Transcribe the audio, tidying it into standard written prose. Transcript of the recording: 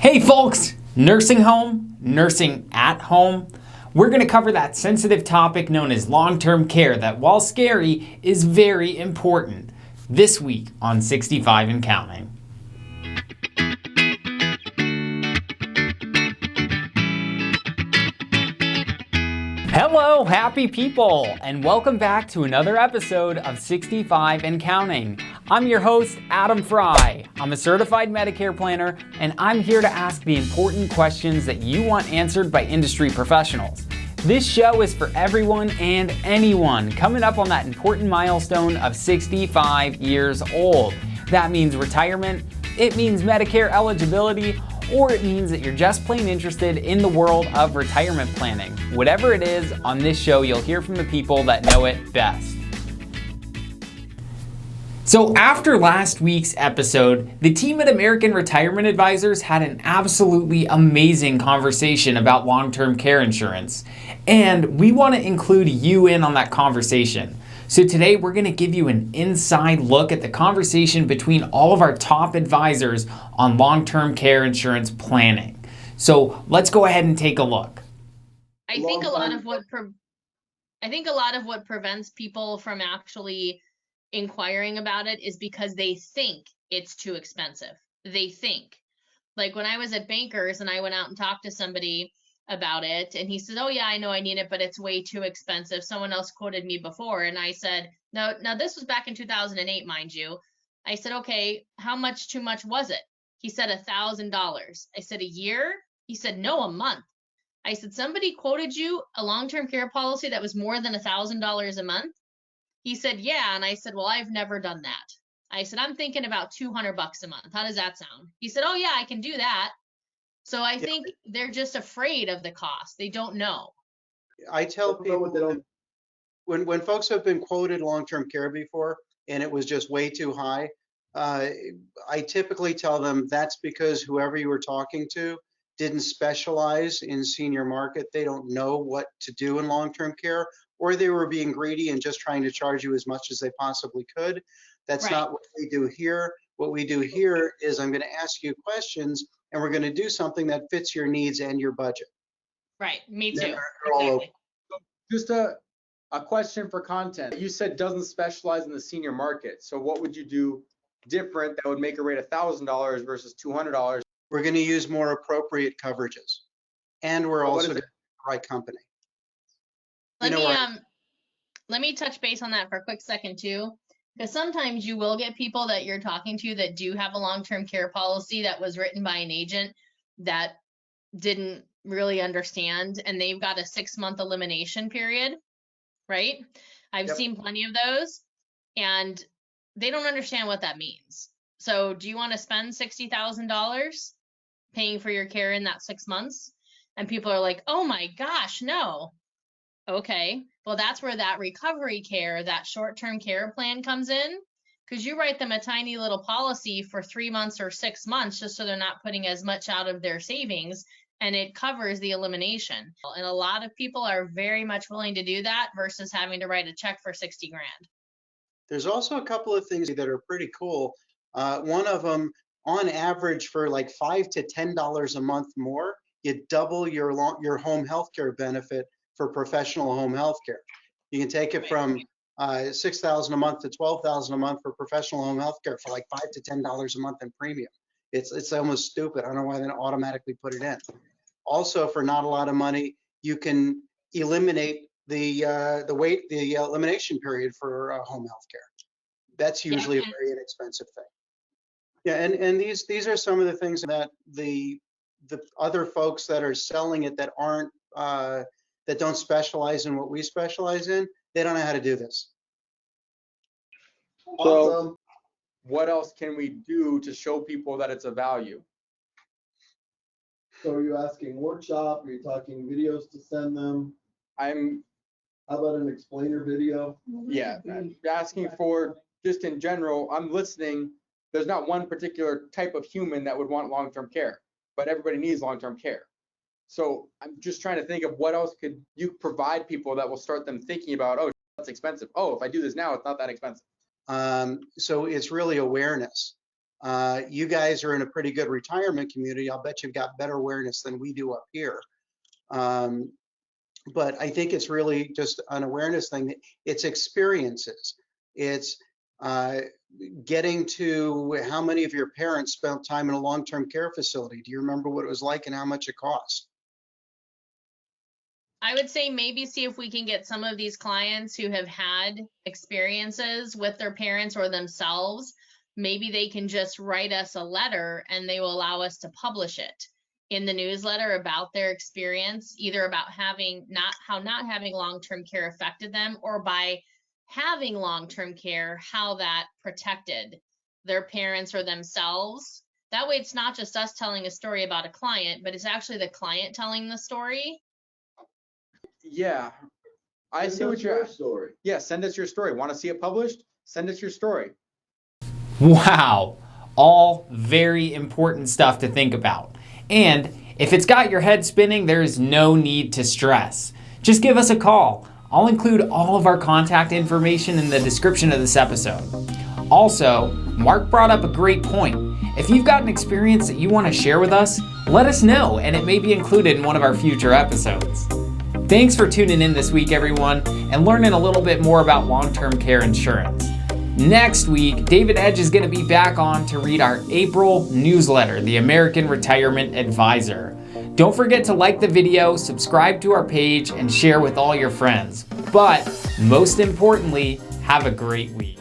Hey folks, nursing home, nursing at home. We're going to cover that sensitive topic known as long-term care that, while scary, is very important this week on 65 and Counting. Hello, happy people, and welcome back to another episode of 65 and Counting. I'm your host, Adam Fry. I'm a certified Medicare planner, and I'm here to ask the important questions that you want answered by industry professionals. This show is for everyone and anyone coming up on that important milestone of 65 years old. That means retirement, it means Medicare eligibility, or it means that you're just plain interested in the world of retirement planning. Whatever it is, on this show, you'll hear from the people that know it best. So after last week's episode, the team at American Retirement Advisors had an absolutely amazing conversation about long-term care insurance. And we want to include you in on that conversation. So today we're going to give you an inside look at the conversation between all of our top advisors on long-term care insurance planning. So let's go ahead and take a look. I think a lot of what prevents people from actually inquiring about it is because they think it's too expensive. They think. Like when I was at Bankers and I went out and talked to somebody about it and he said, "Oh yeah, I know I need it, but it's way too expensive." Someone else quoted me before and I said, "No, now this was back in 2008, mind you." I said, "Okay, how much too much was it?" He said $1,000. I said, "A year?" He said, "No, a month." I said, "Somebody quoted you a long-term care policy that was more than $1,000 a month?" He said, "Yeah." And I said, "Well, I've never done that." I said, "I'm thinking about $200 a month. How does that sound?" He said, "Oh yeah, I can do that." So I think they're just afraid of the cost. They don't know. I tell people that when folks have been quoted long-term care before and it was just way too high, I typically tell them that's because whoever you were talking to didn't specialize in senior market. They don't know what to do in long-term care, or they were being greedy and just trying to charge you as much as they possibly could. That's not what we do here. What we do here is I'm going to ask you questions and we're going to do something that fits your needs and your budget. Right. Me too. Exactly. Just a question for content. You said doesn't specialize in the senior market. So what would you do different that would make a rate $1,000 versus $200? We're going to use more appropriate coverages, and we're also the right company. Let me touch base on that for a quick second too, because sometimes you will get people that you're talking to that do have a long-term care policy that was written by an agent that didn't really understand, and they've got a 6-month elimination period, right? I've seen plenty of those, and they don't understand what that means. So do you want to spend $60,000 paying for your care in that 6 months? And people are like, "Oh my gosh, no." Okay, well, that's where that recovery care, that short-term care plan comes in, because you write them a tiny little policy for 3 months or 6 months just so they're not putting as much out of their savings, and it covers the elimination. And a lot of people are very much willing to do that versus having to write a check for 60 grand. There's also a couple of things that are pretty cool. One of them, on average, for like $5 to $10 a month more, you double your home health care benefit for professional home health care. You can take it from $6,000 a month to $12,000 a month for professional home health care for like $5 to $10 a month in premium. It's almost stupid. I don't know why they don't automatically put it in. Also, for not a lot of money, you can eliminate the elimination period for home health care. That's usually a very inexpensive thing. Yeah, and these are some of the things that the other folks that are selling it that aren't that don't specialize in what we specialize in, they don't know how to do this. So what else can we do to show people that it's a value? So are you asking workshop? Are you talking videos to send them? How about an explainer video? Yeah, I'm asking for just in general. I'm listening. There's not one particular type of human that would want long-term care, but everybody needs long-term care. So I'm just trying to think of what else could you provide people that will start them thinking about, oh, that's expensive. Oh, if I do this now, it's not that expensive. So it's really awareness. You guys are in a pretty good retirement community. I'll bet you've got better awareness than we do up here. But I think it's really just an awareness thing. It's experiences. It's getting to how many of your parents spent time in a long-term care facility. Do you remember what it was like and how much it cost? I would say maybe see if we can get some of these clients who have had experiences with their parents or themselves. Maybe they can just write us a letter and they will allow us to publish it in the newsletter about their experience, either about how not having long-term care affected them, or by having long-term care, how that protected their parents or themselves. That way it's not just us telling a story about a client, but it's actually the client telling the story. Yeah, I see what you're. Story. Yeah, send us your story. Want to see it published? Send us your story. Wow, all very important stuff to think about. And if it's got your head spinning, there is no need to stress. Just give us a call. I'll include all of our contact information in the description of this episode. Also, Mark brought up a great point. If you've got an experience that you want to share with us, let us know and it may be included in one of our future episodes. Thanks for tuning in this week, everyone, and learning a little bit more about long-term care insurance. Next week, David Edge is going to be back on to read our April newsletter, The American Retirement Advisor. Don't forget to like the video, subscribe to our page, and share with all your friends. But most importantly, have a great week.